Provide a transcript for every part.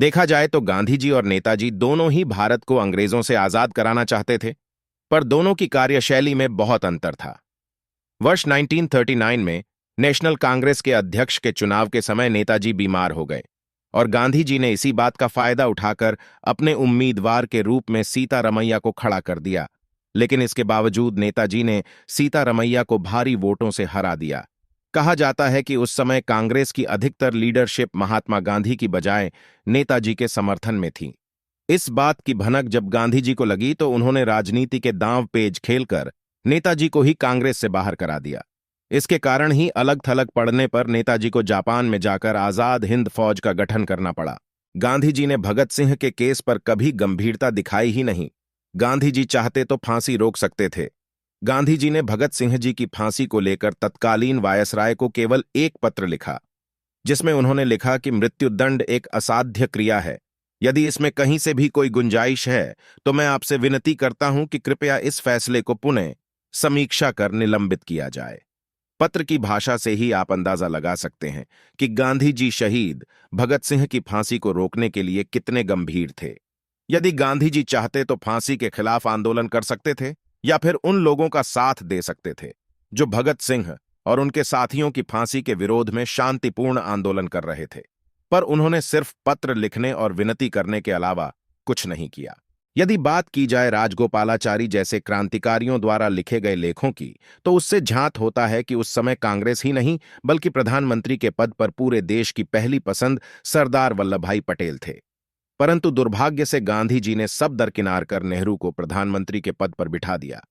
देखा जाए तो गांधी जी और नेताजी दोनों ही भारत को अंग्रेजों से आजाद कराना चाहते थे, पर दोनों की कार्यशैली में बहुत अंतर था। वर्ष 1939 में नेशनल कांग्रेस के अध्यक्ष के चुनाव के समय नेताजी बीमार हो गए और गांधी जी ने इसी बात का फायदा उठाकर अपने उम्मीदवार के रूप में सीतारमैया को खड़ा कर दिया। लेकिन इसके बावजूद नेताजी ने सीतारमैया को भारी वोटों से हरा दिया। कहा जाता है कि उस समय कांग्रेस की अधिकतर लीडरशिप महात्मा गांधी की बजाय नेताजी के समर्थन में थी। इस बात की भनक जब गांधी जी को लगी तो उन्होंने राजनीति के दांव पेच खेलकर नेताजी को ही कांग्रेस से बाहर करा दिया। इसके कारण ही अलग थलग पड़ने पर नेताजी को जापान में जाकर आजाद हिंद फौज का गठन करना पड़ा। गांधी जी ने भगत सिंह के केस पर कभी गंभीरता दिखाई ही नहीं। गांधी जी चाहते तो फांसी रोक सकते थे। गांधी जी ने भगत सिंह जी की फांसी को लेकर तत्कालीन वायसराय को केवल एक पत्र लिखा, जिसमें उन्होंने लिखा कि मृत्युदंड एक असाध्य क्रिया है। यदि इसमें कहीं से भी कोई गुंजाइश है तो मैं आपसे विनती करता हूं कि कृपया इस फैसले को पुनः समीक्षा कर निलंबित किया जाए। पत्र की भाषा से ही आप अंदाजा लगा सकते हैं कि गांधी जी शहीद भगत सिंह की फांसी को रोकने के लिए कितने गंभीर थे। यदि गांधी जी चाहते तो फांसी के खिलाफ आंदोलन कर सकते थे या फिर उन लोगों का साथ दे सकते थे जो भगत सिंह और उनके साथियों की फांसी के विरोध में शांतिपूर्ण आंदोलन कर रहे थे। पर उन्होंने सिर्फ पत्र लिखने और विनती करने के अलावा कुछ नहीं किया। यदि बात की जाए राजगोपालाचारी जैसे क्रांतिकारियों द्वारा लिखे गए लेखों की, तो उससे झांत होता है कि उस समय कांग्रेस ही नहीं बल्कि प्रधानमंत्री के पद पर पूरे देश की पहली पसंद सरदार वल्लभ भाई पटेल थे। परंतु दुर्भाग्य से गांधी जी ने सब दरकिनार कर नेहरू को प्रधानमंत्री के पद पर बिठा दिया।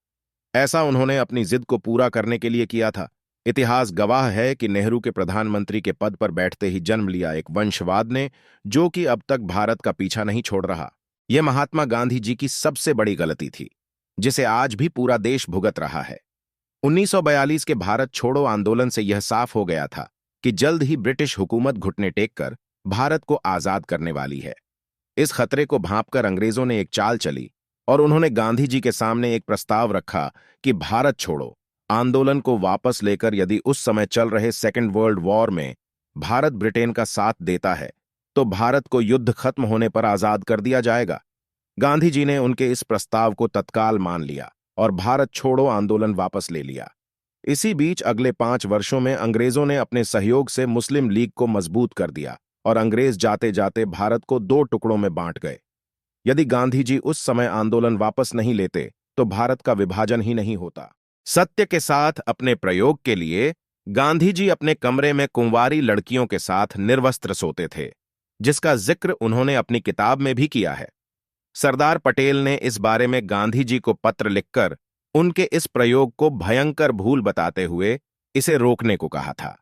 ऐसा उन्होंने अपनी जिद को पूरा करने के लिए किया था। इतिहास गवाह है कि नेहरू के प्रधानमंत्री के पद पर बैठते ही जन्म लिया एक वंशवाद ने, जो कि अब तक भारत का पीछा नहीं छोड़ रहा। यह महात्मा गांधी जी की सबसे बड़ी गलती थी, जिसे आज भी पूरा देश भुगत रहा है। 1942 के भारत छोड़ो आंदोलन से यह साफ हो गया था कि जल्द ही ब्रिटिश हुकूमत घुटने टेककर भारत को आजाद करने वाली है। इस खतरे को भांपकर अंग्रेजों ने एक चाल चली और उन्होंने गांधी जी के सामने एक प्रस्ताव रखा कि भारत छोड़ो आंदोलन को वापस लेकर यदि उस समय चल रहे सेकेंड वर्ल्ड वॉर में भारत ब्रिटेन का साथ देता है तो भारत को युद्ध खत्म होने पर आजाद कर दिया जाएगा। गांधी जी ने उनके इस प्रस्ताव को तत्काल मान लिया और भारत छोड़ो आंदोलन वापस ले लिया। इसी बीच अगले 5 वर्षों में अंग्रेजों ने अपने सहयोग से मुस्लिम लीग को मजबूत कर दिया और अंग्रेज जाते जाते भारत को 2 टुकड़ों में बांट गए। यदि गांधी जी उस समय आंदोलन वापस नहीं लेते तो भारत का विभाजन ही नहीं होता। सत्य के साथ अपने प्रयोग के लिए गांधी जी अपने कमरे में कुंवारी लड़कियों के साथ निर्वस्त्र सोते थे, जिसका जिक्र उन्होंने अपनी किताब में भी किया है। सरदार पटेल ने इस बारे में गांधी जी को पत्र लिखकर उनके इस प्रयोग को भयंकर भूल बताते हुए इसे रोकने को कहा था।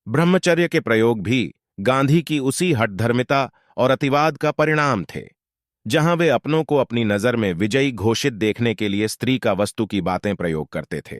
ब्रह्मचर्य के प्रयोग भी गांधी की उसी हठधर्मिता और अतिवाद का परिणाम थे। जहां वे अपनों को अपनी नजर में विजयी घोषित देखने के लिए स्त्री का वस्तु की बातें प्रयोग करते थे।